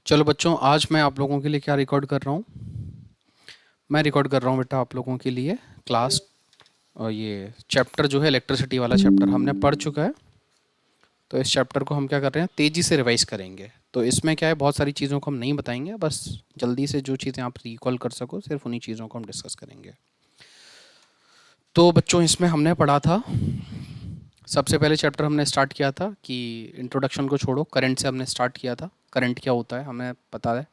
चलो बच्चों, आज मैं आप लोगों के लिए क्या रिकॉर्ड कर रहा हूँ। मैं रिकॉर्ड कर रहा हूँ बेटा आप लोगों के लिए क्लास। और ये चैप्टर जो है इलेक्ट्रिसिटी वाला चैप्टर हमने पढ़ चुका है। तो इस चैप्टर को हम क्या कर रहे हैं, तेज़ी से रिवाइज करेंगे। तो इसमें क्या है, बहुत सारी चीज़ों को हम नहीं बताएंगे, बस जल्दी से जो चीज़ें आप रिकॉल कर सको सिर्फ उन्हीं चीज़ों को हम डिस्कस करेंगे। तो बच्चों, इसमें हमने पढ़ा था, सबसे पहले चैप्टर हमने स्टार्ट किया था कि इंट्रोडक्शन को छोड़ो, करंट से हमने स्टार्ट किया था। करंट क्या होता है हमें पता है।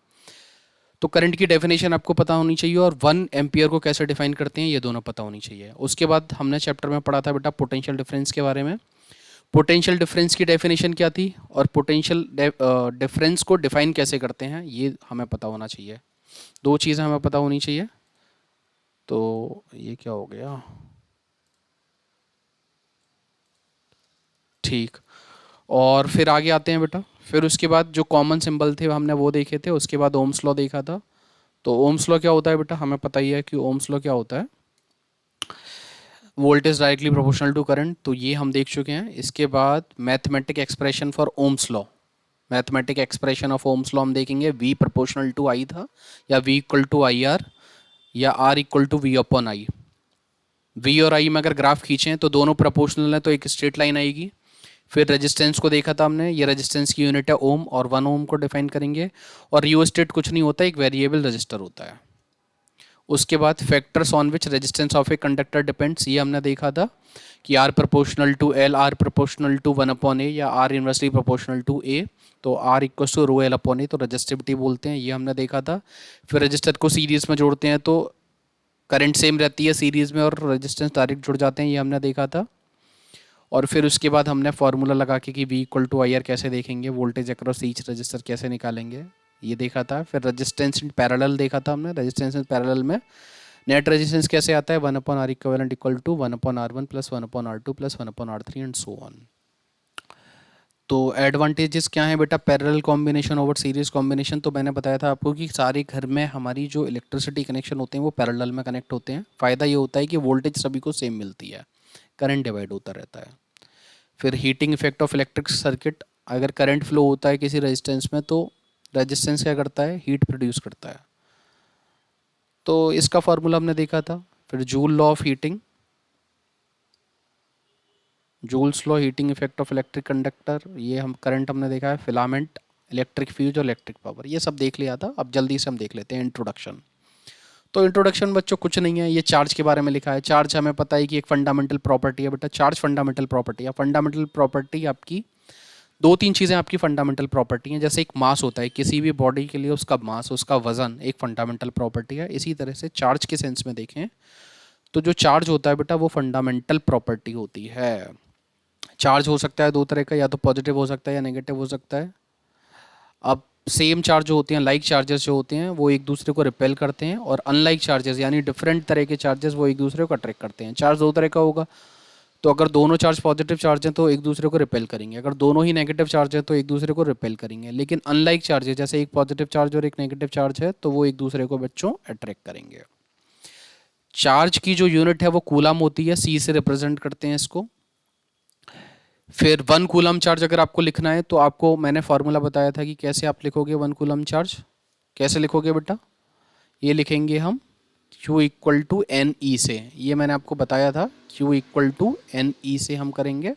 तो करंट की डेफिनेशन आपको पता होनी चाहिए, और 1 एम्पियर को कैसे डिफाइन करते हैं ये दोनों पता होनी चाहिए। उसके बाद हमने चैप्टर में पढ़ा था बेटा पोटेंशियल डिफरेंस के बारे में। पोटेंशियल डिफरेंस की डेफिनेशन क्या थी, और पोटेंशियल डिफरेंस को डिफाइन कैसे करते हैं ये हमें पता होना चाहिए। दो चीज़ें हमें पता होनी चाहिए। तो ये क्या हो गया, ठीक। और फिर आगे आते हैं बेटा। फिर उसके बाद जो कॉमन सिंबल थे हमने वो देखे थे। उसके बाद ओम्स लॉ देखा था। तो ओम्स लॉ क्या होता है बेटा, हमें पता ही है कि ओम्स लॉ क्या होता है, voltage directly proportional to current. तो ये हम देख चुके हैं। इसके बाद mathematic expression for Ohm's law, mathematic expression of Ohm's law हम देखेंगे। वी प्रोपोर्शनल टू आई था, या V equal to I R, या R equal to V upon I. V और आई में अगर ग्राफ खींचें तो दोनों प्रोपोर्शनल है, तो एक स्ट्रेट लाइन आएगी। फिर रेजिस्टेंस को देखा था हमने, ये रेजिस्टेंस की यूनिट है ओम, और 1 ओम को डिफाइन करेंगे। और रियोस्टेट कुछ नहीं होता, एक वेरिएबल रजिस्टर होता है। उसके बाद factors on which resistance of a conductor depends, ये हमने देखा था कि R proportional to L, R proportional to 1 upon A, या R inversely proportional to A. तो R equal to rho L upon A, तो रजिस्टिविटी बोलते हैं, ये हमने देखा था। फिर रजिस्टर को सीरीज में जोड़ते हैं तो करंट सेम रहती है सीरीज में, और रेजिस्टेंस डायरेक्ट जुड़ जाते हैं, ये हमने देखा था। और फिर उसके बाद हमने फार्मूला लगा के कि V equal to I R कैसे देखेंगे, वोल्टेज अक्रॉस ईच रजिस्टर कैसे निकालेंगे, ये देखा था। फिर रेजिस्टेंस इन पैरेलल देखा था हमने। रेजिस्टेंस इन पैरेलल में नेट रेजिस्टेंस कैसे आता है, 1 upon R equivalent equal to 1 upon R1 plus 1 upon R2 plus 1 upon R3 and so on. तो एडवांटेजेस क्या है बेटा parallel combination over series combination. तो मैंने बताया था आपको कि सारे घर में हमारी जो इलेक्ट्रिसिटी कनेक्शन होते हैं वो पैरेलल में कनेक्ट होते हैं। फ़ायदा ये होता है कि वोल्टेज सभी को सेम मिलती है, करंट डिवाइड होता रहता है। फिर heating effect of electric circuit, अगर करंट फ्लो होता है किसी रेजिस्टेंस में तो रेजिस्टेंस क्या करता है, हीट प्रोड्यूस करता है। तो इसका फार्मूला हमने देखा था। फिर joule law of heating, joules law heating effect of electric conductor, ये हम करंट हमने देखा है। फिलामेंट, इलेक्ट्रिक फ्यूज और इलेक्ट्रिक पावर, ये सब देख लिया था। अब जल्दी से हम देख लेते हैं इंट्रोडक्शन। तो इंट्रोडक्शन बच्चों कुछ नहीं है, ये चार्ज के बारे में लिखा है। चार्ज हमें पता है कि एक फंडामेंटल प्रॉपर्टी है बेटा। चार्ज फंडामेंटल प्रॉपर्टी है। फंडामेंटल प्रॉपर्टी आपकी दो तीन चीज़ें आपकी फंडामेंटल प्रॉपर्टी हैं। जैसे एक मास होता है किसी भी बॉडी के लिए, उसका मास, उसका वजन एक फंडामेंटल प्रॉपर्टी है। इसी तरह से चार्ज के सेंस में देखें तो जो चार्ज होता है बेटा वो फंडामेंटल प्रॉपर्टी होती है। चार्ज हो सकता है दो तरह का, या तो पॉजिटिव हो सकता है या नेगेटिव हो सकता है। अब सेम चार्ज जो होते हैं, लाइक चार्जेस जो होते हैं, वो एक दूसरे को रिपेल करते हैं, और अनलाइक चार्जेस यानी डिफरेंट तरह के चार्जेस वो एक दूसरे को अट्रैक्ट करते हैं। चार्ज दो तरह का होगा, तो अगर दोनों चार्ज पॉजिटिव चार्ज हैं तो एक दूसरे को रिपेल करेंगे, अगर दोनों ही नेगेटिव चार्ज हैं तो एक दूसरे को रिपेल करेंगे। लेकिन अनलाइक चार्जेस, जैसे एक पॉजिटिव चार्ज और एक नेगेटिव चार्ज है, तो वो एक दूसरे को बच्चों अट्रैक्ट करेंगे। चार्ज की जो यूनिट है वो कूलम होती है, सी से रिप्रेजेंट करते हैं इसको। फिर 1 कूलम चार्ज अगर आपको लिखना है तो आपको मैंने फार्मूला बताया था कि कैसे आप लिखोगे 1 कूलम चार्ज। कैसे लिखोगे बेटा, ये लिखेंगे हम Q equal to N E से, ये मैंने आपको बताया था। Q equal to N E से हम करेंगे।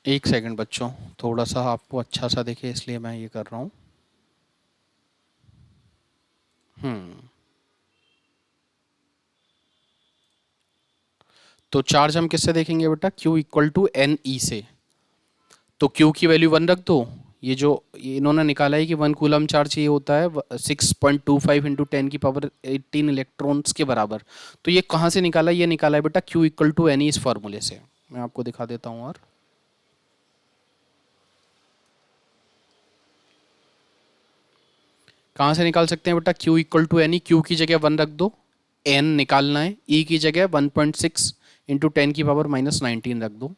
एक सेकंड बच्चों, थोड़ा सा आपको अच्छा सा दिखे इसलिए मैं ये कर रहा हूँ। हम्म तो चार्ज हम किससे देखेंगे बेटा, Q equal to N E से। तो Q की वैल्यू 1 रख दो। ये इन्होंने निकाला है कि 1 कूलम चार्ज ये होता है 6.25 इंटू 10 की पावर 18 इलेक्ट्रॉन्स के बराबर। तो ये कहाँ से निकाला है, ये निकाला है बेटा Q equal to N E इस फॉर्मूले से। मैं आपको दिखा देता हूँ। और कहाँ से निकाल सकते हैं बेटा, Q equal to N E, Q की जगह 1 रख दो, एन निकालना है, ई की जगह 1.6 इंटू 10⁻⁻19 रख दो,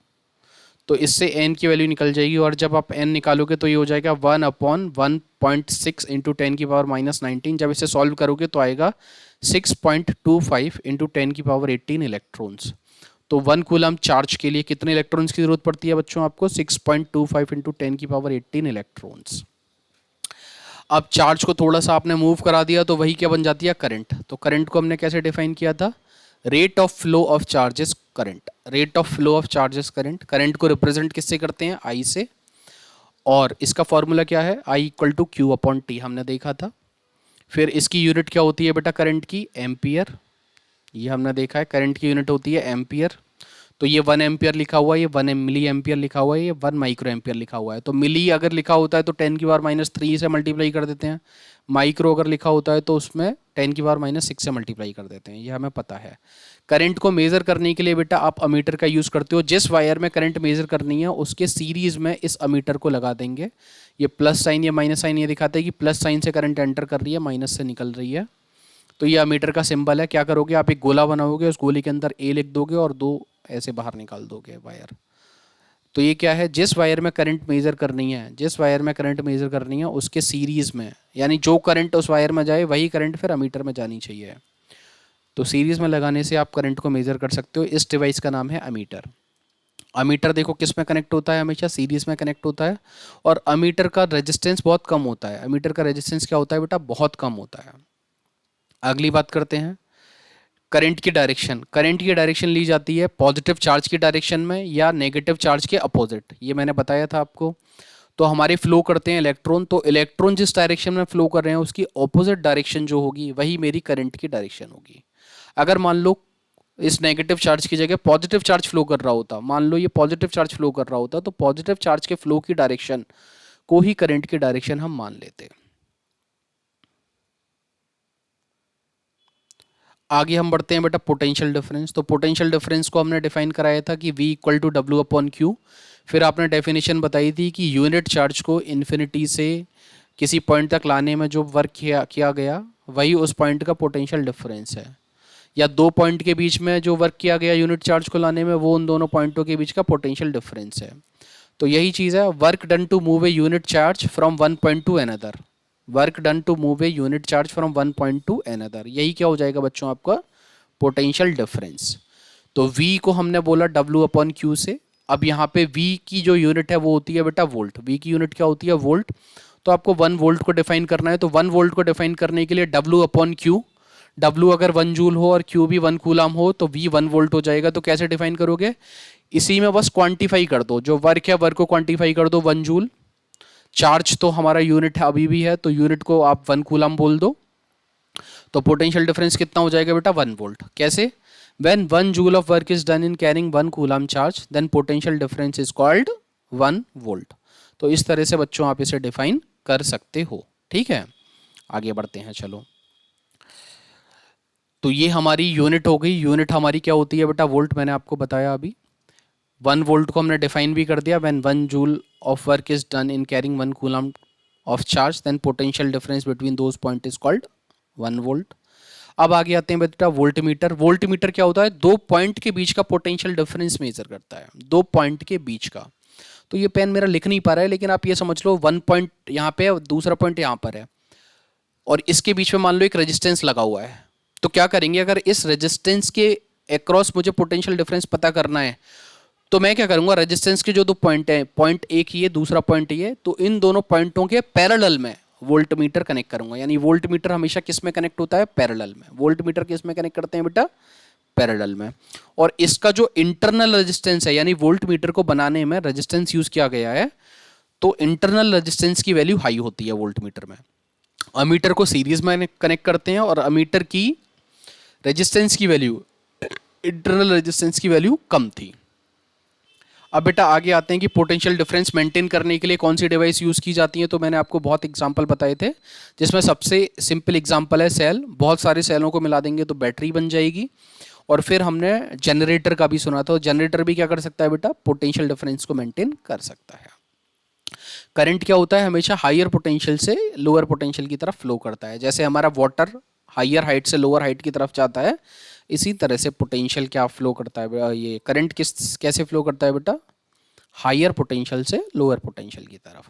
तो इससे n की वैल्यू निकल जाएगी, और जब आप n निकालोगे तो ये हो जाएगा 1/1.6 इंटू 10⁻⁻19। जब इसे सॉल्व करोगे तो आएगा 6.25 इंटू 10⁻18 इलेक्ट्रॉन्स। तो 1 कूलम चार्ज के लिए कितने इलेक्ट्रॉन्स की जरूरत पड़ती है बच्चों आपको? 6.25 इंटू 10⁻18 इलेक्ट्रॉन्स। अब चार्ज को थोड़ा सा आपने मूव करा दिया तो वही क्या बन जाती है? करंट। तो करंट को हमने कैसे डिफाइन किया था? Rate of flow of charges current. Rate of flow of charges current. Current को रिप्रेजेंट किससे करते हैं? आई से। और इसका फॉर्मूला क्या है? I equal to Q upon T, हमने देखा था। फिर इसकी यूनिट क्या होती है बेटा करंट की? एम्पियर। ये हमने देखा है, करंट की यूनिट होती है एम्पियर। तो ये 1 एम्पियर लिखा हुआ है, ये 1 मिली एम्पियर लिखा हुआ है, ये 1 माइक्रो एम्पियर लिखा हुआ है। तो मिली अगर लिखा होता है तो 10⁻³ से मल्टीप्लाई कर देते हैं। माइक्रो अगर लिखा होता है तो उसमें 10⁻6 से मल्टीप्लाई कर देते हैं, ये हमें पता है। करंट को मेज़र करने के लिए बेटा आप अमीटर का यूज़ करते हो। जिस वायर में करंट मेज़र करनी है उसके सीरीज़ में इस अमीटर को लगा देंगे। ये प्लस साइन या माइनस साइन ये दिखाता है कि प्लस साइन से करंट एंटर कर रही है, माइनस से निकल रही है। तो ये अमीटर का सिंबल है। क्या करोगे आप? एक गोला बनाओगे, उस गोले के अंदर ए लिख दोगे और 2 ऐसे बाहर निकाल दोगे वायर। तो ये क्या है? जिस वायर में करंट मेजर करनी है, जिस वायर में करंट मेजर करनी है उसके सीरीज में, यानी जो करंट उस वायर में जाए वही करंट फिर अमीटर में जानी चाहिए। तो सीरीज में लगाने से आप करंट को मेजर कर सकते हो। इस डिवाइस का नाम है अमीटर। अमीटर देखो किस में कनेक्ट होता है? हमेशा सीरीज में कनेक्ट होता है। और अमीटर का रेजिस्टेंस बहुत कम होता है। अमीटर का रेजिस्टेंस क्या होता है बेटा? बहुत कम होता है। अगली बात करते हैं करंट की डायरेक्शन। करंट की डायरेक्शन ली जाती है पॉजिटिव चार्ज की डायरेक्शन में या नेगेटिव चार्ज के अपोजिट, ये मैंने बताया था आपको। तो हमारे फ्लो करते हैं इलेक्ट्रॉन, तो इलेक्ट्रॉन जिस डायरेक्शन में फ्लो कर रहे हैं उसकी ऑपोजिट डायरेक्शन जो होगी वही मेरी करंट की डायरेक्शन होगी। अगर मान लो इस नेगेटिव चार्ज की जगह पॉजिटिव चार्ज फ्लो कर रहा होता, मान लो ये पॉजिटिव चार्ज फ्लो कर रहा होता, तो पॉजिटिव चार्ज के फ्लो की डायरेक्शन को ही करंट की डायरेक्शन हम मान लेते। आगे हम बढ़ते हैं बेटा पोटेंशियल डिफरेंस। तो पोटेंशियल डिफरेंस को हमने डिफाइन कराया था कि V equal to W upon Q. फिर आपने डेफिनेशन बताई थी कि यूनिट चार्ज को इन्फिनिटी से किसी पॉइंट तक लाने में जो वर्क किया गया वही उस पॉइंट का पोटेंशियल डिफरेंस है, या दो पॉइंट के बीच में जो वर्क किया गया यूनिट चार्ज को लाने में वो उन दोनों पॉइंटों के बीच का पोटेंशियल डिफरेंस है। तो यही चीज़ है, work done to move a unit charge from one point to another. Work done to move a unit charge from one point to another, यही क्या हो जाएगा बच्चों आपका? Potential difference. तो V को हमने बोला W अपॉन क्यू से। अब यहाँ पे V की जो यूनिट है वो होती है बेटा वोल्ट। V की यूनिट क्या होती है? वोल्ट। तो आपको 1 वोल्ट को डिफाइन करना है, तो 1 वोल्ट को डिफाइन करने के लिए W अपॉन क्यू, W अगर 1 जूल हो और Q भी 1 कूलाम हो तो V 1 वोल्ट हो जाएगा। तो कैसे डिफाइन करोगे? इसी में बस क्वांटिफाई कर दो, जो वर्क है वर्क को क्वांटिफाई कर दो 1 जूल। चार्ज तो हमारा यूनिट है अभी भी है, तो यूनिट को आप 1 कूलाम बोल दो। तो पोटेंशियल डिफरेंस कितना हो जाएगा बेटा? 1 वोल्ट। कैसे? When 1 joule of work is done in carrying 1 coulomb charge, then potential difference is called 1 volt। तो इस तरह से बच्चों आप इसे डिफाइन कर सकते हो। ठीक है, आगे बढ़ते हैं चलो। तो ये हमारी यूनिट हो गई। यूनिट हमारी क्या होती है बेटा? वोल्ट, मैंने आपको बताया अभी। 1 वोल्ट को हमने डिफाइन भी कर दिया। When 1 joule of work is done in carrying 1 coulomb of charge, then potential difference between those point is called 1 volt। अब आगे आते हैं बेटा वोल्टमीटर। वोल्टमीटर क्या होता है? 2 पॉइंट के बीच का पोटेंशियल डिफरेंस मेजर करता है, 2 पॉइंट के बीच का। तो ये पेन मेरा लिख नहीं पा रहा है, लेकिन आप ये समझ लो 1 पॉइंट यहाँ पे है, दूसरा पॉइंट यहाँ पर है, और इसके बीच में मान लो एक रेजिस्टेंस लगा हुआ है। तो क्या करेंगे, अगर इस रेजिस्टेंस के अक्रॉस मुझे पोटेंशियल डिफरेंस पता करना है तो मैं क्या करूंगा, रेजिस्टेंस के जो 2 पॉइंट हैं, पॉइंट एक ये, दूसरा पॉइंट ये, तो इन दोनों पॉइंटों के पैरेलल में वोल्टमीटर कनेक्ट करूंगा। यानी वोल्टमीटर हमेशा किस में कनेक्ट होता है? पैरेलल में। वोल्टमीटर किस में कनेक्ट करते हैं बेटा? पैरेलल में। और इसका जो इंटरनल रेजिस्टेंस है, यानी वोल्टमीटर को बनाने में रेजिस्टेंस यूज किया गया है, तो इंटरनल रेजिस्टेंस की वैल्यू हाई होती है वोल्टमीटर में। अमीटर को सीरीज में कनेक्ट करते हैं और अमीटर की रेजिस्टेंस की वैल्यू, इंटरनल रेजिस्टेंस की वैल्यू कम थी। अब बेटा आगे आते हैं कि पोटेंशियल डिफरेंस मेंटेन करने के लिए कौन सी डिवाइस यूज़ की जाती है। तो मैंने आपको बहुत एग्जांपल बताए थे, जिसमें सबसे सिंपल एग्जांपल है सेल। बहुत सारे सेलों को मिला देंगे तो बैटरी बन जाएगी। और फिर हमने जनरेटर का भी सुना था। जनरेटर भी क्या कर सकता है बेटा? पोटेंशियल डिफरेंस को मेंटेन कर सकता है। करंट क्या होता है? हमेशा हायर पोटेंशियल से लोअर पोटेंशियल की तरफ फ्लो करता है। जैसे हमारा वाटर हायर हाइट से लोअर हाइट की तरफ जाता है, इसी तरह से पोटेंशियल क्या फ्लो करता है, ये करंट कैसे फ्लो करता है बेटा, हायर पोटेंशियल से लोअर पोटेंशियल की तरफ।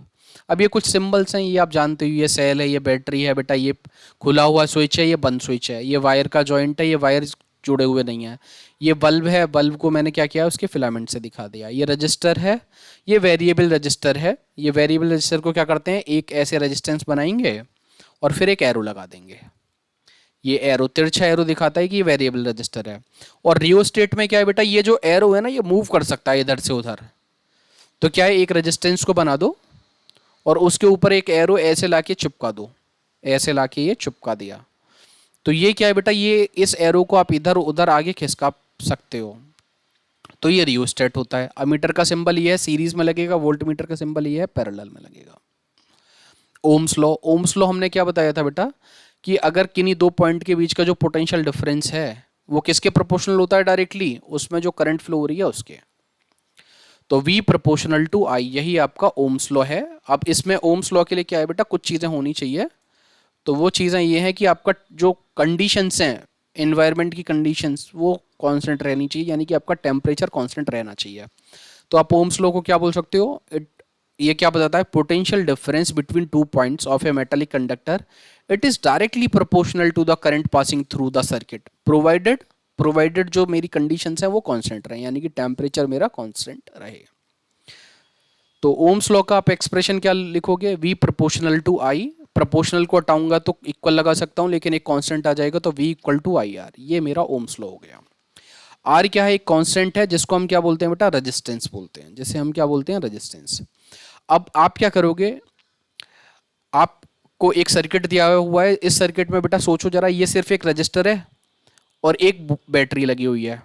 अब ये कुछ सिंबल्स हैं, ये आप जानते हो, ये सेल है, ये बैटरी है बेटा, ये खुला हुआ स्विच है, ये बंद स्विच है, ये वायर का जॉइंट है, ये वायर जुड़े हुए नहीं है, ये बल्ब है, बल्ब को मैंने क्या किया, उसके फिलामेंट से दिखा दिया, ये रजिस्टर है, ये वेरिएबल रजिस्टर है, ये वेरिएबल रजिस्टर को क्या करते हैं, एक ऐसे रेजिस्टेंस बनाएंगे और फिर एक एरो लगा देंगे, ये एरो तिरछा एरो दिखाता है कि ये वेरिएबल रजिस्टर है। और रियोस्टेट में क्या है बेटा, ये जो एरो है ना, ये मूव कर सकता है इधर से उधर, तो क्या है, एक रेजिस्टेंस को बना दो और उसके ऊपर एक एरो ऐसे लाके चिपका दो, ऐसे लाके ये चिपका दिया, तो ये क्या है बेटा, ये इस एरो को आप इधर उधर आगे खिसका सकते हो, तो ये रियोस्टेट होता है। अमीटर का सिंबल ये है, सीरीज में लगेगा, वोल्ट मीटर का सिंबल ये है, पैरेलल में लगेगा। ओम्स लॉ, ओम्स लॉ हमने क्या बताया था बेटा, कि अगर किन्हीं दो पॉइंट के बीच का जो पोटेंशियल डिफरेंस है वो किसके प्रोपोर्शनल होता है, डायरेक्टली उसमें जो करंट फ्लो हो रही है उसके, तो V प्रोपोर्शनल टू I, यही आपका ओम्स लॉ है। अब इसमें ओम्स लॉ के लिए क्या है बेटा, कुछ चीज़ें होनी चाहिए, तो वो चीज़ें ये हैं कि आपका जो कंडीशंस हैं, एनवायरनमेंट की कंडीशंस, वो कांस्टेंट रहनी चाहिए, यानी कि आपका टेम्परेचर कांस्टेंट रहना चाहिए। तो आप ओम्स लॉ को क्या बोल सकते हो, ये क्या बताता है, potential difference between two points of a metallic conductor, it is directly proportional to the current passing through the circuit, provided जो मेरी कंडीशंस हैं वो कांस्टेंट रहे, यानी कि टेम्परेचर मेरा कांस्टेंट रहे। तो ओम्स लॉ का आप एक्सप्रेशन क्या लिखोगे, V proportional to I, proportional को हटाऊंगा तो इक्वल लगा सकता हूं, लेकिन एक कांस्टेंट आ जाएगा, तो V equal to I R, ये मेरा ओम्स लॉ हो गया। R क्या है, एक कांस्टेंट है जिसको हम क्या बोलते हैं बेटा, रेजिस्टेंस बोलते हैं, जिसे हम क्या बोलते हैं, रेजिस्टेंस। अब आप क्या करोगे, आपको एक सर्किट दिया हुआ है, इस सर्किट में बेटा सोचो जरा, ये सिर्फ एक रजिस्टर है और एक बैटरी लगी हुई है।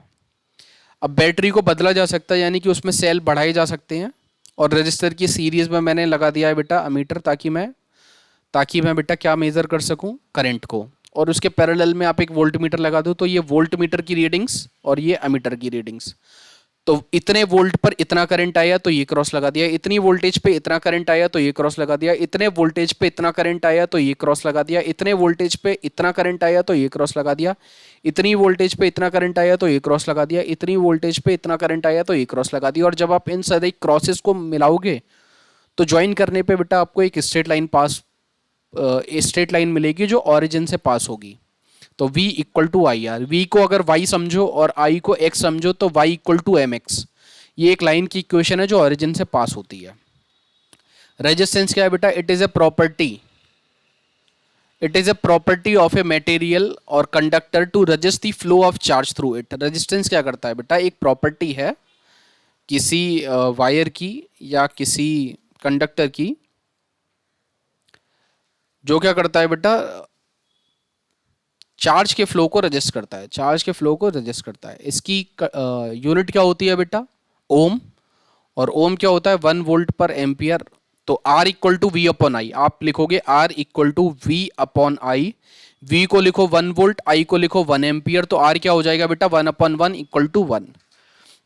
अब बैटरी को बदला जा सकता है, यानी कि उसमें सेल बढ़ाए जा सकते हैं, और रजिस्टर की सीरीज में मैंने लगा दिया है बेटा अमीटर, ताकि मैं बेटा क्या मेजर कर सकूं, करंट को, और उसके पैरेलल में आप एक वोल्ट मीटर लगा दो, तो ये वोल्ट मीटर की रीडिंग्स और ये अमीटर की रीडिंग्स, तो इतने वोल्ट पर इतना करंट आया तो ये क्रॉस लगा दिया, इतनी वोल्टेज पे इतना करंट आया तो ये क्रॉस लगा दिया, इतने वोल्टेज पे इतना करंट आया तो ये क्रॉस लगा दिया, इतने वोल्टेज पे इतना करंट आया तो ये क्रॉस लगा दिया, इतनी वोल्टेज पे इतना करंट आया तो ये क्रॉस लगा दिया, इतनी वोल्टेज पे इतना करंट आया तो ये क्रॉस लगा दिया। और जब आप इन सारे क्रॉसेस को मिलाओगे तो ज्वाइन करने पे बेटा आपको एक स्ट्रेट लाइन मिलेगी जो ऑरिजिन से पास होगी। तो V equal to I R, V को अगर Y समझो और I को X समझो तो Y equal to M X, ये एक लाइन की इक्वेशन है जो ऑरिजिन से पास होती है। रेजिस्टेंस क्या है बेटा, it is a property of a material और conductor to resist the flow of charge through it. Resistance क्या करता है बेटा, एक प्रॉपर्टी है किसी वायर की या किसी कंडक्टर की, जो क्या करता है बेटा, चार्ज के फ्लो को रजिस्ट करता है, चार्ज के फ्लो को रजिस्ट करता है। इसकी यूनिट क्या होती है बेटा, ओम, और ओम क्या होता है, 1 वोल्ट पर एम्पियर। तो R equal to V upon I, आप लिखोगे R equal to V upon I, V को लिखो 1 वोल्ट, I को लिखो 1 एम्पियर, तो R क्या हो जाएगा बेटा, 1 अपॉन 1 इक्वल टू 1।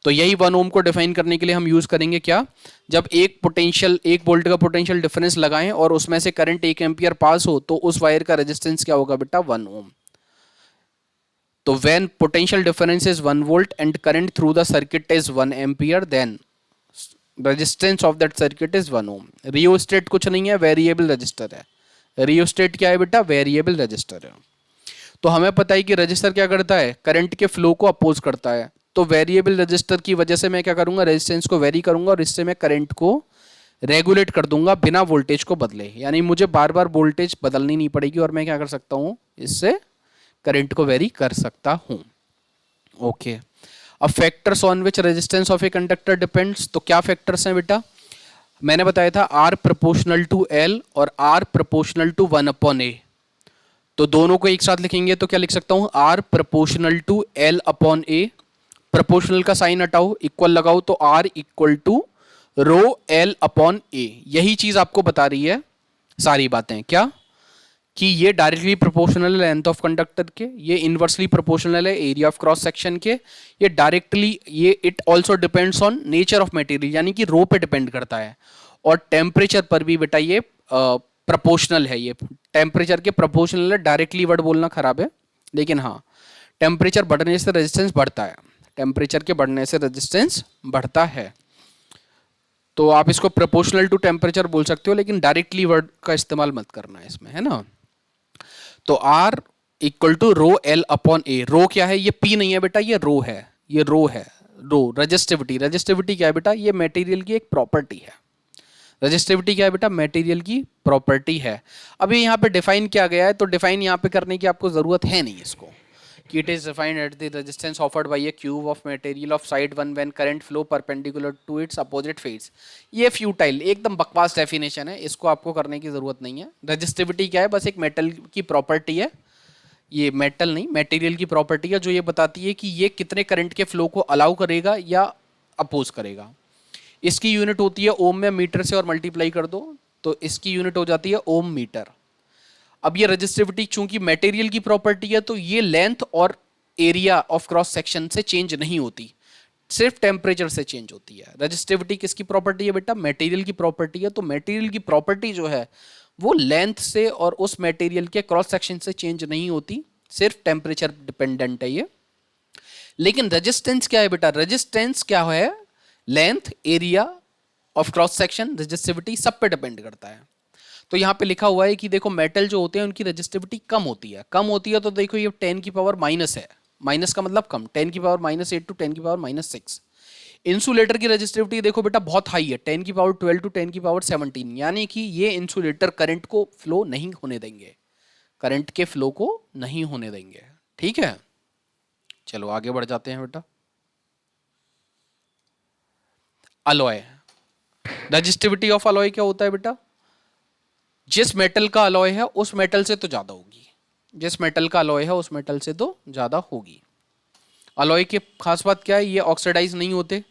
तो यही 1 ओम को डिफाइन करने के लिए हम यूज करेंगे क्या, जब एक वोल्ट का पोटेंशियल डिफरेंस लगाएं और उसमें से करंट 1 एम्पियर पास हो, तो उस वायर का रेजिस्टेंस क्या होगा बेटा, 1 ओम। तो when potential difference is 1 volt and current through the circuit is 1 ampere, then resistance of that circuit is 1 ohm। Rheostat कुछ नहीं है, वेरिएबल रजिस्टर है। रियोस्टेट क्या है बेटा, वेरिएबल रजिस्टर है। तो हमें पता है कि रजिस्टर क्या करता है, करंट के फ्लो को अपोज करता है। तो वेरिएबल रजिस्टर की वजह से मैं क्या करूंगा, रेजिस्टेंस को वेरी करूंगा और इससे मैं करंट को रेगुलेट कर दूंगा बिना वोल्टेज को बदले, यानी मुझे बार बार वोल्टेज बदलनी नहीं पड़ेगी और मैं क्या कर सकता हूं, इससे करंट को वेरी कर सकता हूं। ओके, अब factors on which resistance of a conductor depends, तो क्या फैक्टर्स हैं बेटा, मैंने बताया था R प्रोपोर्शनल टू L और R proportional to 1 upon A. तो दोनों को एक साथ लिखेंगे तो क्या लिख सकता हूं, R proportional to L upon A, proportional का साइन हटाओ, इक्वल लगाओ, तो R equal to rho L upon A. यही चीज आपको बता रही है सारी बातें, क्या कि ये डायरेक्टली प्रोपोर्शनल है लेंथ ऑफ कंडक्टर के, ये इनवर्सली प्रोपोर्शनल है एरिया ऑफ क्रॉस सेक्शन के, ये डायरेक्टली, ये it also depends on nature of material, यानी कि रो पे डिपेंड करता है, और टेम्परेचर पर भी बेटा ये प्रोपोर्शनल है, ये टेम्परेचर के प्रोपोर्शनल है। डायरेक्टली वर्ड बोलना खराब है, लेकिन हाँ टेम्परेचर बढ़ने से रेजिस्टेंस बढ़ता है, टेम्परेचर के बढ़ने से रेजिस्टेंस बढ़ता है। तो आप इसको प्रोपोर्शनल टू टेम्परेचर बोल सकते हो, लेकिन डायरेक्टली वर्ड का इस्तेमाल मत करना है इसमें, है ना। तो R equal to rho L upon A. Rho क्या है, ये पी नहीं है बेटा, ये रो है, ये रो है। रो रजिस्टिविटी, रजिस्टिविटी क्या है बेटा, ये मटेरियल की एक प्रॉपर्टी है। रजिस्टिविटी क्या है बेटा, मटेरियल की प्रॉपर्टी है। अभी यहाँ पे डिफाइन किया गया है, तो डिफाइन यहाँ पे करने की आपको जरूरत है नहीं इसको, कि it is defined at the resistance offered by a cube of material of side one when current flow perpendicular to its opposite phase. ये फ्यूटाइल, एकदम बकवास डेफिनेशन है, इसको आपको करने की जरूरत नहीं है। रजिस्टिविटी क्या है, बस एक मेटल की प्रॉपर्टी है, ये मेटल नहीं मटेरियल की प्रॉपर्टी है, जो ये बताती है कि ये कितने करंट के फ्लो को अलाउ करेगा या अपोज करेगा। इसकी यूनिट होती है ओम में, मीटर से और मल्टीप्लाई कर दो तो इसकी यूनिट हो जाती है ओम मीटर। अब ये रजिस्टिविटी चूंकि मटेरियल की प्रॉपर्टी है, तो ये लेंथ और एरिया ऑफ क्रॉस सेक्शन से चेंज नहीं होती, सिर्फ टेम्परेचर से चेंज होती है। रजिस्टिविटी किसकी प्रॉपर्टी है बेटा, मटेरियल की प्रॉपर्टी है। तो मटेरियल की प्रॉपर्टी जो है वो लेंथ से और उस मटेरियल के क्रॉस सेक्शन से चेंज नहीं होती, सिर्फ टेम्परेचर डिपेंडेंट है ये। लेकिन रेजिस्टेंस क्या है बेटा, रेजिस्टेंस क्या है, length, area of cross section, resistivity सब पे डिपेंड करता है। तो यहाँ पे लिखा हुआ है कि देखो मेटल जो होते हैं उनकी रेजिस्टिविटी कम होती है, कम होती है तो देखो ये 10 की पावर माइनस है, माइनस का मतलब कम, 10 की पावर -8 टू 10 की पावर -6। इंसुलेटर की रेजिस्टिविटी देखो बेटा बहुत हाई है, 10 की पावर 12 टू 10 की पावर 17, यानी कि ये इंसुलेटर करंट को फ्लो नहीं होने देंगे, करंट के फ्लो को नहीं होने देंगे। ठीक है, चलो आगे बढ़ जाते हैं बेटा। अलॉय, रेजिस्टिविटी ऑफ अलॉय क्या होता है बेटा, जिस मेटल का अलॉय है उस मेटल से तो ज्यादा होगी, जिस मेटल का अलॉय है उस मेटल से तो ज्यादा होगी। अलॉय की खास बात क्या है, ये ऑक्सीडाइज नहीं होते।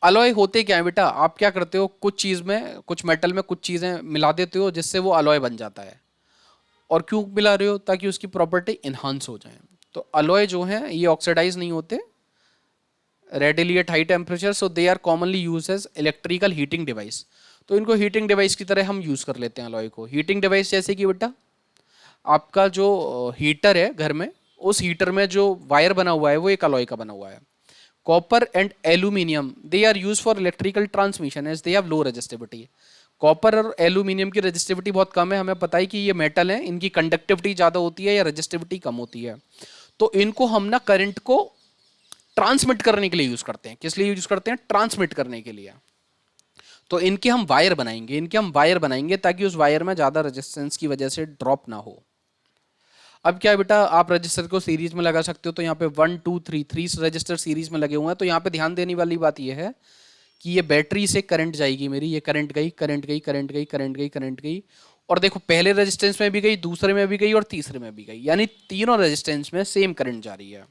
अलॉय होते क्या है बेटा, आप क्या करते हो, कुछ चीज में, कुछ मेटल में कुछ चीजें मिला देते हो जिससे वो अलॉय बन जाता है। और क्यों मिला रहे हो, ताकि उसकी प्रॉपर्टी इन्हांस हो जाए। तो अलॉय जो है ये ऑक्सीडाइज नहीं होते readily at high temperature, so they are commonly use as electrical heating device. तो इनको हीटिंग डिवाइस की तरह हम यूज कर लेते हैं अलॉय को। हीटिंग डिवाइस जैसे कि बेटा आपका जो हीटर है घर में, उस हीटर में जो वायर बना हुआ है वो एक अलॉय का बना हुआ है। Copper and aluminium they are use for electrical transmission as they have low resistivity. Copper और एल्यूमिनियम की रेजिस्टिविटी बहुत कम है, हमें पता है कि ये मेटल है, इनकी कंडक्टिविटी ज़्यादा होती है या रेजिस्टिविटी कम होती है। तो इनको हम ना करंट को ट्रांसमिट करने के लिए यूज करते हैं। किस लिए यूज करते हैं, ट्रांसमिट करने के लिए। तो इनके हम वायर बनाएंगे, इनके हम वायर बनाएंगे ताकि उस वायर में ज़्यादा रेजिस्टेंस की वजह से ड्रॉप ना हो। अब क्या है बेटा, आप रजिस्टर को सीरीज में लगा सकते हो, तो यहाँ पे 1 2 3 3 रजिस्टर सीरीज में लगे हुए हैं। तो यहाँ पे ध्यान देने वाली बात यह है कि ये बैटरी से करंट जाएगी मेरी, ये करंट गई, करंट गई, करंट गई, करंट गई, करंट गई, और देखो पहले रेजिस्टेंस में भी गई, दूसरे में भी गई और तीसरे में भी गई, यानी तीनों रेजिस्टेंस में सेम करंट जा रही है।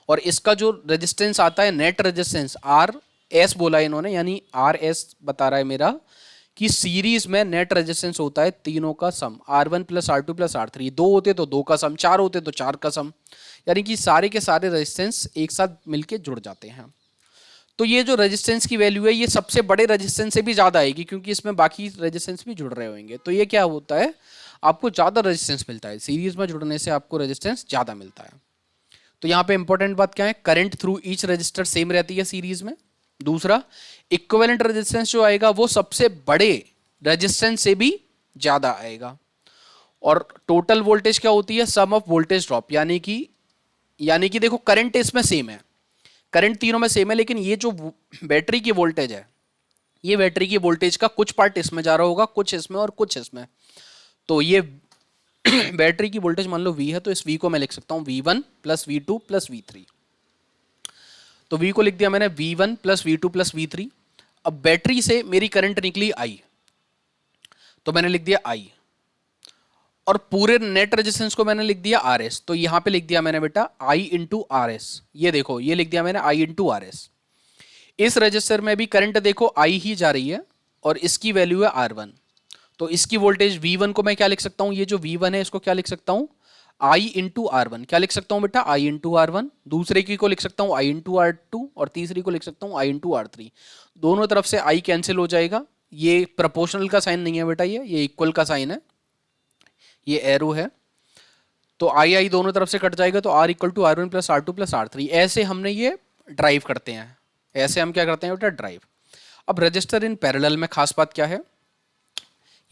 और इसका जो रेजिस्टेंस आता है नेट रेजिस्टेंस आर एस बोला इन्होंने, यानी आर एस बता रहा है मेरा कि सीरीज में नेट रेजिस्टेंस होता है तीनों का सम, R1 plus R2 plus R3, दो होते तो दो का सम, चार होते तो चार का सम, यानी कि सारे के सारे रेजिस्टेंस एक साथ मिलके जुड़ जाते हैं। तो ये जो रेजिस्टेंस की वैल्यू है ये सबसे बड़े रेजिस्टेंस से भी ज़्यादा आएगी, क्योंकि इसमें बाकी रेजिस्टेंस भी जुड़ रहे होंगे। तो ये क्या होता है, आपको ज़्यादा रेजिस्टेंस मिलता है, सीरीज में जुड़ने से आपको रेजिस्टेंस ज़्यादा मिलता है। तो यहाँ पे इंपॉर्टेंट बात क्या है, current through each resistor same रहती है सीरीज में। दूसरा, इक्विवेलेंट रेजिस्टेंस जो आएगा वो सबसे बड़े रेजिस्टेंस से भी ज़्यादा आएगा। और टोटल वोल्टेज क्या होती है, सम ऑफ वोल्टेज ड्रॉप, यानी कि देखो करंट इसमें सेम है, करंट तीनों में सेम है, लेकिन ये जो बैटरी की वोल्टेज है, ये बैटरी की वोल्टेज का कुछ पार्ट इसमें जा रहा होगा, कुछ इसमें और कुछ इसमें। तो ये बैटरी की वोल्टेज मान लो V है, तो इस V को मैं लिख सकता हूं V1 plus V2 plus V3। तो V को लिख दिया मैंने V1 plus V2 plus V3। अब बैटरी से मेरी करंट निकली I, तो मैंने लिख दिया I, और पूरे नेट रेजिस्टेंस को मैंने लिख दिया RS। तो यहां पे लिख दिया मैंने बेटा I इंटू RS। ये देखो, ये लिख दिया मैंने I इंटू RS। इस रजिस्टर में भी करंट देखो I ही जा रही है और इसकी वैल्यू है R1। तो इसकी वोल्टेज V1 को मैं क्या लिख सकता हूं, ये जो V1 है इसको क्या लिख सकता हूं, I इंटू R1। क्या लिख सकता हूं बेटा, I इंटू R1। दूसरे की को लिख सकता हूं I इंटू R2 और तीसरी को लिख सकता हूं I इंटू R3। दोनों तरफ से I कैंसिल हो जाएगा, ये प्रोपोर्शनल का साइन नहीं है बेटा, ये इक्वल का साइन है, ये एरो है, तो आई आई दोनों तरफ से कट जाएगा, तो R equal to R one plus R two plus R three. ऐसे हमने ये ड्राइव करते हैं, ऐसे हम क्या करते हैं बेटा, ड्राइव। अब रजिस्टर इन पैरेलल में खास बात क्या है,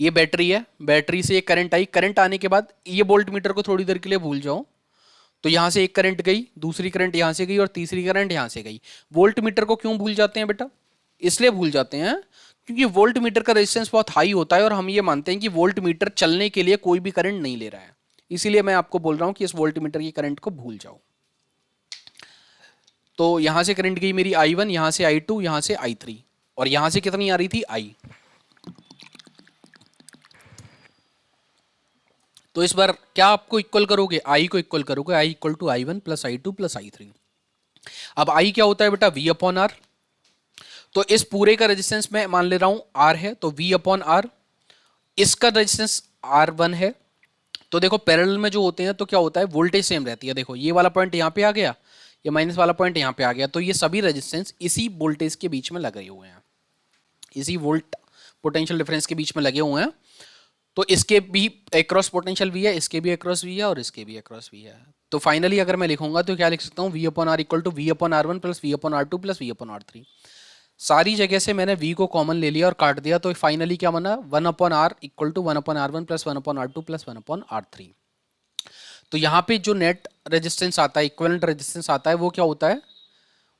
ये बैटरी है, बैटरी से ये करंट आई, करंट आने के बाद ये वोल्ट मीटर को थोड़ी देर के लिए भूल जाओ, तो यहां से एक करंट गई, दूसरी करंट यहां से गई और तीसरी करंट यहां से गई। वोल्ट मीटर को क्यों भूल जाते हैं बेटा, इसलिए भूल जाते हैं क्योंकि वोल्ट मीटर का रेजिस्टेंस बहुत हाई होता है और हम ये मानते हैं कि वोल्ट मीटर चलने के लिए कोई भी करंट नहीं ले रहा है, इसीलिए मैं आपको बोल रहा हूं कि इस वोल्ट मीटर की करंट को भूल जाओ। तो यहां से करंट गई मेरी I1, यहां से I2, यहां से I3, और यहां से कितनी आ रही थी I। तो इस बार क्या आपको इक्वल करोगे, I को इक्वल करोगे, I equal to I1 plus I2 plus I3। अब I क्या होता है बेटा, V अपॉन आर। तो इस पूरे का रेजिस्टेंस मैं मान ले रहा हूं R है, तो V अपॉन आर, इसका रेजिस्टेंस R1 है। तो देखो पैरेलल में जो होते हैं तो क्या होता है, वोल्टेज सेम रहती है। देखो ये वाला पॉइंट यहाँ पे आ गया, ये माइनस वाला पॉइंट यहाँ पे आ गया, तो ये सभी रेजिस्टेंस इसी वोल्टेज के बीच में लगे हुए हैं, इसी वोल्ट पोटेंशियल डिफरेंस के बीच में लगे हुए हैं। तो इसके भी एक्रॉस पोटेंशियल वी है, इसके भी एक्रॉस वी है और इसके भी एक्रॉस वी है। तो फाइनली अगर मैं लिखूंगा तो क्या लिख सकता हूँ, V upon R equal to V upon R one plus V upon R two plus V upon R three. सारी जगह से मैंने v को कॉमन ले लिया और काट दिया, तो फाइनली क्या बना, one upon R equal to one upon R one plus one upon R two plus one upon R three. तो यहाँ पे जो नेट रेजिस्टेंस आता है, इक्विवेलेंट रेजिस्टेंस आता है, वो क्या होता है,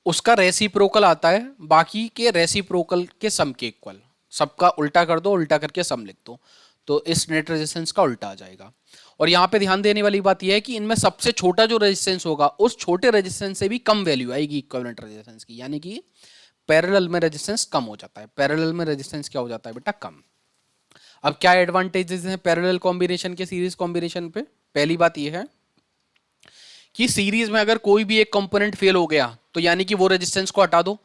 उसका रेसिप्रोकल आता है बाकी के रेसिप्रोकल के सम के इक्वल। सबका उल्टा कर दो, उल्टा करके सम लिख दो, तो इस नेट रेजिस्टेंस का उल्टा आ जाएगा। और यहाँ पे ध्यान देने वाली बात यह है कि इनमें सबसे छोटा जो रेजिस्टेंस होगा उस छोटे रेजिस्टेंस से भी कम वैल्यू आएगी इक्विवेलेंट रेजिस्टेंस की, यानी कि पैरेलल में रेजिस्टेंस कम हो जाता है। पैरेलल में रेजिस्टेंस क्या हो जाता है बेटा, कम। अब क्या एडवांटेजेस हैं पैरेलल कॉम्बिनेशन के सीरीज कॉम्बिनेशन पे, पहली बात यह है कि सीरीज में अगर कोई भी एक कंपोनेंट फेल हो गया तो यानी कि वो रेजिस्टेंस को हटा दो,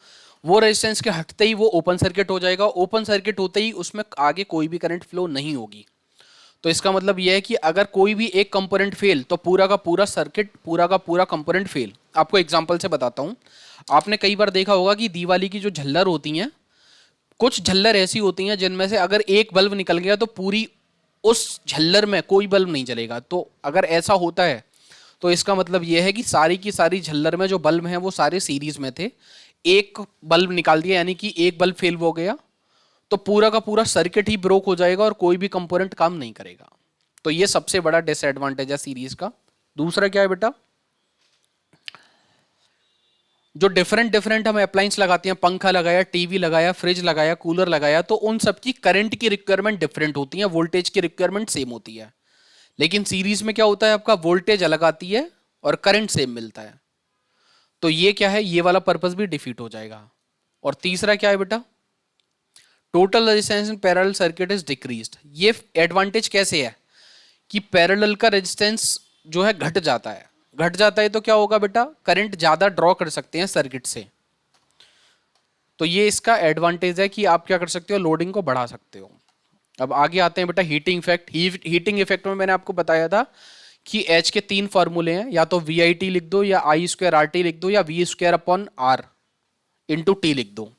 वो रेजिस्टेंस के हटते ही वो ओपन सर्किट हो जाएगा, ओपन सर्किट होते ही उसमें आगे कोई भी करंट फ्लो नहीं होगी। तो इसका मतलब यह है कि अगर कोई भी एक कंपोनेंट फेल तो पूरा का पूरा सर्किट, पूरा का पूरा कंपोनेंट फेल। आपको एग्जांपल से बताता हूं, आपने कई बार देखा होगा कि दिवाली की जो झल्लर होती हैं, कुछ झल्लर ऐसी होती हैं जिनमें से अगर एक बल्ब निकल गया तो पूरी उस झल्लर में कोई बल्ब नहीं जलेगा। तो अगर ऐसा होता है तो इसका मतलब यह है कि सारी की सारी झल्लर में जो बल्ब हैं वो सारे सीरीज में थे, एक बल्ब निकाल दिया यानी कि एक बल्ब फेल हो गया तो पूरा का पूरा सर्किट ही ब्रोक हो जाएगा और कोई भी कंपोनेंट काम नहीं करेगा। तो ये सबसे बड़ा डिसएडवांटेज है सीरीज का। दूसरा क्या है बेटा, जो डिफरेंट डिफरेंट हम अप्लायंस लगाते हैं, पंखा लगाया, टीवी लगाया, फ्रिज लगाया, कूलर लगाया, तो उन सब की करंट की रिक्वायरमेंट डिफरेंट होती है, वोल्टेज की रिक्वायरमेंट सेम होती है। लेकिन सीरीज में क्या होता है, आपका वोल्टेज अलग आती है और करंट सेम मिलता है। तो ये क्या है, ये वाला पर्पस भी डिफीट हो जाएगा। और तीसरा क्या है बेटा, total resistance in parallel circuit is decreased. ये एडवांटेज कैसे है कि पैरेलल का रेजिस्टेंस जो है घट जाता है, घट जाता है तो क्या होगा बेटा, करंट ज्यादा ड्रॉ कर सकते हैं सर्किट से। तो ये इसका एडवांटेज है कि आप क्या कर सकते हो, लोडिंग को बढ़ा सकते हो। अब आगे आते हैं बेटा हीटिंग इफेक्ट। हीटिंग इफेक्ट में मैंने आपको बताया था कि H के 3 फॉर्मूले हैं, या तो VIT लिख दो, या I स्क्वायर RT लिख दो, या V square upon R into T लिख दो।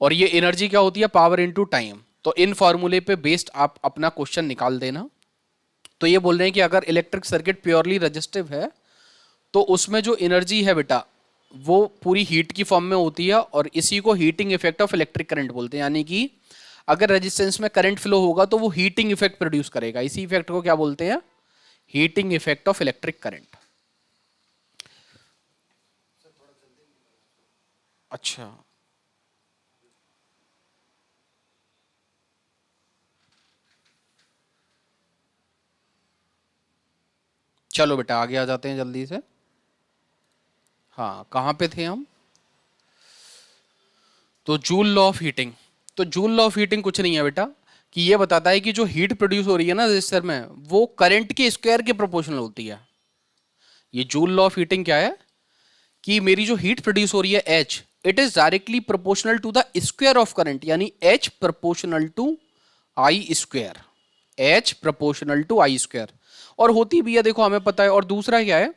और ये एनर्जी क्या होती है, पावर इंटू टाइम। तो इन फॉर्मूले पे बेस्ड आप अपना क्वेश्चन निकाल देना। तो ये बोल रहे हैं कि अगर इलेक्ट्रिक सर्किट प्योरली रेजिस्टिव है तो उसमें जो एनर्जी है बेटा वो पूरी हीट की फॉर्म में होती है, और इसी को heating effect of electric current बोलते हैं। यानी कि अगर रेजिस्टेंस में करंट फ्लो होगा तो वो हीटिंग इफेक्ट प्रोड्यूस करेगा। इसी इफेक्ट को क्या बोलते हैं, heating effect of electric current. अच्छा, चलो बेटा आगे आ जाते हैं जल्दी से। हाँ, कहाँ पे थे हम, तो जूल लॉ ऑफ हीटिंग। तो जूल लॉ ऑफ हीटिंग कुछ नहीं है बेटा, कि ये बताता है कि जो हीट प्रोड्यूस हो रही है ना रजिस्टर में, वो करंट के स्क्वायर के प्रोपोर्शनल होती है। ये जूल लॉ ऑफ हीटिंग क्या है कि मेरी जो हीट प्रोड्यूस हो रही है H, it is directly proportional to the square of current, यानी H proportional to I square, H proportional to I square. और होती भी है, देखो हमें पता है। और दूसरा क्या है,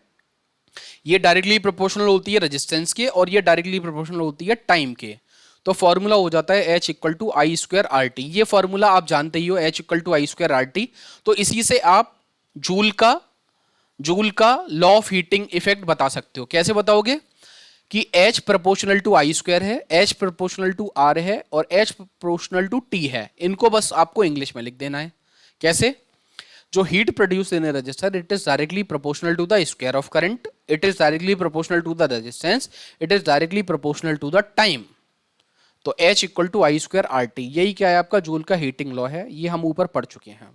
ये डायरेक्टली प्रोपोर्शनल होती है रेजिस्टेंस के, और ये डायरेक्टली प्रोपोर्शनल होती है टाइम के। तो फॉर्मूला हो जाता है H equal to I square R T. ये फॉर्मूला आप जानते ही हो, H equal to I square R T. तो इसी से आप जूल का लॉ ऑफ हीटिंग इफेक्ट बता सकते हो। कैसे बताओगे कि H proportional to I square है, H प्रोपोर्शनल टू आर है और H प्रोपोर्शनल टू टी है। इनको बस आपको इंग्लिश में लिख देना है। कैसे? जो heat produce in a resistor, it is directly proportional to the square of current, it is directly proportional to the resistance, it is directly proportional to the time. तो H equal to I square R T, यही क्या है आपका joule का heating law है। ये हम ऊपर पढ़ चुके हैं।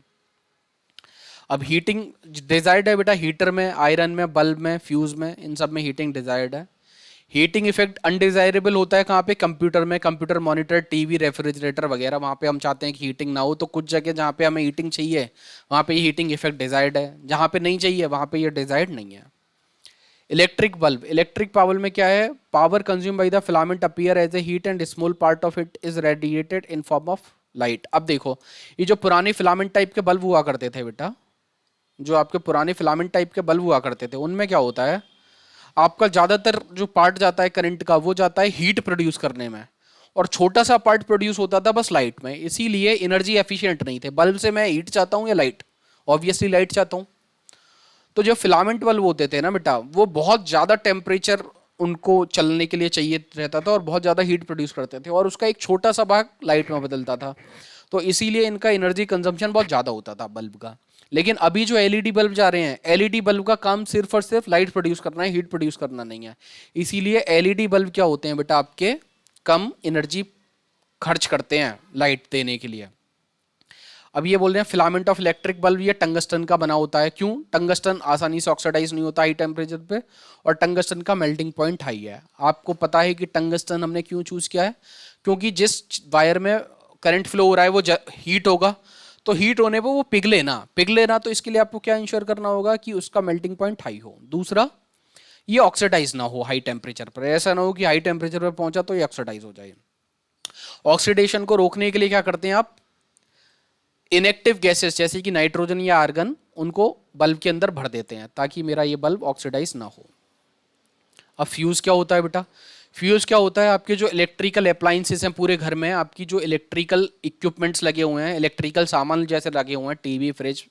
अब हीटिंग डिजायर्ड है बेटा, हीटर में, आयरन में, बल्ब में, फ्यूज में, इन सब में हीटिंग डिजायर्ड है। हीटिंग इफेक्ट अनडिजायरेबल होता है कहाँ पे? कंप्यूटर में, कंप्यूटर मॉनिटर, टीवी, रेफ्रिजरेटर वगैरह, वहाँ पे हम चाहते हैं कि हीटिंग ना हो। तो कुछ जगह जहाँ पे हमें हीटिंग चाहिए वहाँ पे हीटिंग इफेक्ट डिजायर्ड है, जहाँ पे नहीं चाहिए वहाँ पे ये डिजायर्ड नहीं है। इलेक्ट्रिक बल्ब, इलेक्ट्रिक पावर में क्या है? Power consume by the filament appear as a heat and small part of it is radiated in form of light. अब देखो, ये जो पुराने फिलामेंट टाइप के बल्ब हुआ करते थे बेटा, जो आपके पुराने फिलामेंट टाइप के बल्ब हुआ करते थे, उनमें क्या होता है, आपका ज्यादातर जो पार्ट जाता है करंट का, वो जाता है हीट प्रोड्यूस करने में, और छोटा सा पार्ट प्रोड्यूस होता था बस लाइट में। इसीलिए एनर्जी एफिशिएंट नहीं थे। बल्ब से मैं हीट चाहता हूँ या लाइट? ऑब्वियसली लाइट चाहता हूँ। तो जो फिलामेंट बल्ब होते थे ना बेटा, वो बहुत ज्यादा टेम्परेचर उनको चलने के लिए चाहिए रहता था और बहुत ज्यादा हीट प्रोड्यूस करते थे, और उसका एक छोटा सा भाग लाइट में बदलता था। तो इसीलिए इनका एनर्जी कंजम्पशन बहुत ज्यादा होता था बल्ब का। लेकिन अभी जो एलईडी बल्ब जा रहे हैं, एलईडी बल्ब का काम सिर्फ और सिर्फ लाइट प्रोड्यूस करना है, हीट प्रोड्यूस करना नहीं है। इसीलिए एलईडी बल्ब क्या होते हैं बेटा, आपके कम एनर्जी खर्च करते हैं लाइट देने के लिए। अब ये बोल रहे हैं फिलामेंट ऑफ इलेक्ट्रिक बल्ब ये टंगस्टन का बना होता है। क्यों? टंगस्टन आसानी से ऑक्सीडाइज नहीं होता हाई टेम्परेचर पे, और टंगस्टन का मेल्टिंग पॉइंट हाई है। आपको पता है कि टंगस्टन हमने क्यों चूज किया है? क्योंकि जिस वायर में करंट फ्लो हो रहा है वो हीट होगा, तो हीट होने पर वो पिघले ना, तो इसके लिए आपको क्या इंश्योर करना होगा कि उसका मेल्टिंग पॉइंट हाई हो। दूसरा, ये ऑक्सीडाइज ना हो हाई टेम्परेचर पर। ऐसा ना हो कि हाई टेम्परेचर पर पहुंचा तो ये ऑक्सीडाइज हो जाए। ऑक्सीडेशन को रोकने के लिए क्या करते हैं आप? इनएक्टिव गैसेस जैसे कि नाइट्रोजन या आर्गन, उनको बल्ब के अंदर भर देते हैं ताकि मेरा ये बल्ब ऑक्सीडाइज ना हो। अब फ्यूज क्या होता है बेटा? फ्यूज क्या होता है? आपके जो इलेक्ट्रिकल अप्लायंसेस हैं पूरे घर में, आपकी जो इलेक्ट्रिकल इक्विपमेंट्स लगे हुए हैं, इलेक्ट्रिकल सामान जैसे लगे हुए हैं, टीवी, फ्रिज,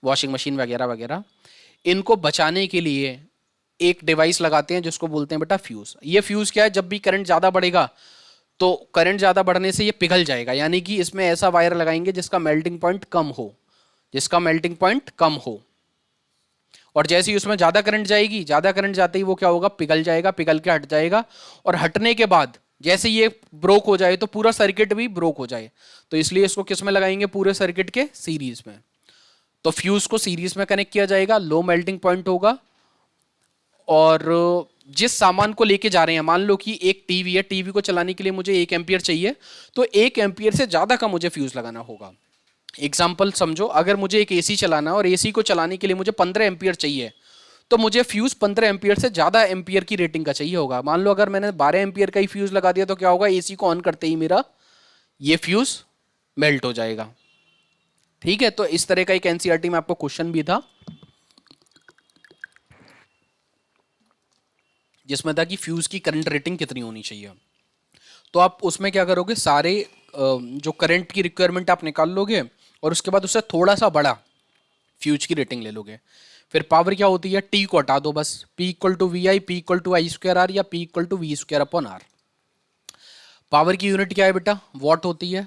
वॉशिंग मशीन वगैरह वगैरह, इनको बचाने के लिए एक डिवाइस लगाते हैं जिसको बोलते हैं बेटा फ्यूज। ये फ्यूज क्या है? जब भी करंट ज्यादा बढ़ेगा तो करंट ज्यादा बढ़ने से ये पिघल जाएगा, यानी कि इसमें ऐसा वायर लगाएंगे जिसका मेल्टिंग पॉइंट कम हो, और जैसे ही उसमें ज्यादा करंट जाएगी, ज्यादा करंट जाते ही वो क्या होगा? पिघल जाएगा, पिघल के हट जाएगा, और हटने के बाद जैसे ये ब्रोक हो जाए तो पूरा सर्किट भी ब्रोक हो जाए। तो इसलिए इसको किस में लगाएंगे? पूरे सर्किट के सीरीज में। तो फ्यूज को सीरीज में कनेक्ट किया जाएगा, लो मेल्टिंग पॉइंट होगा, और जिस सामान को लेके जा रहे हैं, मान लो कि एक टीवी है, टीवी को चलाने के लिए मुझे 1 एम्पियर चाहिए, तो 1 एम्पियर से ज्यादा का मुझे फ्यूज लगाना होगा। एग्जाम्पल समझो, अगर मुझे एक एसी चलाना है और एसी को चलाने के लिए मुझे 15 एम्पियर चाहिए, तो मुझे फ्यूज 15 एम्पियर से ज्यादा एम्पियर की रेटिंग का चाहिए होगा। मान लो अगर मैंने 12 एम्पियर का ही फ्यूज लगा दिया तो क्या होगा? एसी को ऑन करते ही मेरा ये फ्यूज मेल्ट हो जाएगा। ठीक है, तो इस तरह का एक एनसीईआरटी में आपको क्वेश्चन भी था जिसमें था कि फ्यूज की करंट रेटिंग कितनी होनी चाहिए। तो आप उसमें क्या करोगे? सारे जो करंट की रिक्वायरमेंट आप निकाल लोगे और उसके बाद उससे थोड़ा सा बड़ा फ्यूज की रेटिंग ले लोगे। फिर पावर क्या होती है? टी को हटा दो बस, P equal to V I, P equal to I square R, या P equal to V square upon R. Power की यूनिट क्या है बेटा? वॉट होती है।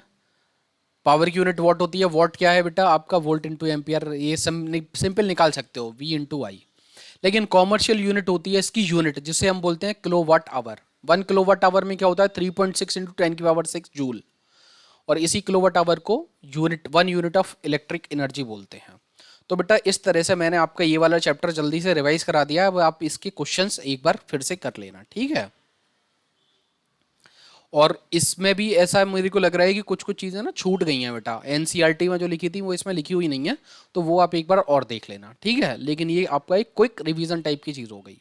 पावर की यूनिट वॉट होती है। वॉट क्या है बेटा? आपका वोल्ट इंटू एम्पियर। ये सिंपल निकाल सकते हो, V इंटू आई। लेकिन कॉमर्शियल यूनिट होती है इसकी यूनिट, जिसे हम बोलते हैं किलोवाट आवर। 1 किलोवाट आवर में क्या होता है? 3.6 इंटू 10 की पावर 6 जूल। और इसी किलोवाट आवर को one unit of electric energy बोलते हैं। तो बेटा इस तरह से मैंने आपका ये वाला चैप्टर जल्दी से रिवाइज करा दिया। अब आप इसके क्वेश्चंस एक बार फिर से कर लेना, ठीक है। और इसमें भी ऐसा मेरे को लग रहा है कि कुछ कुछ चीज़ें ना छूट गई हैं बेटा, एनसीईआरटी में जो लिखी थी वो इसमें लिखी हुई नहीं है, तो वो आप एक बार और देख लेना, ठीक है। लेकिन ये आपका एक क्विक रिवीजन टाइप की चीज़ हो गई।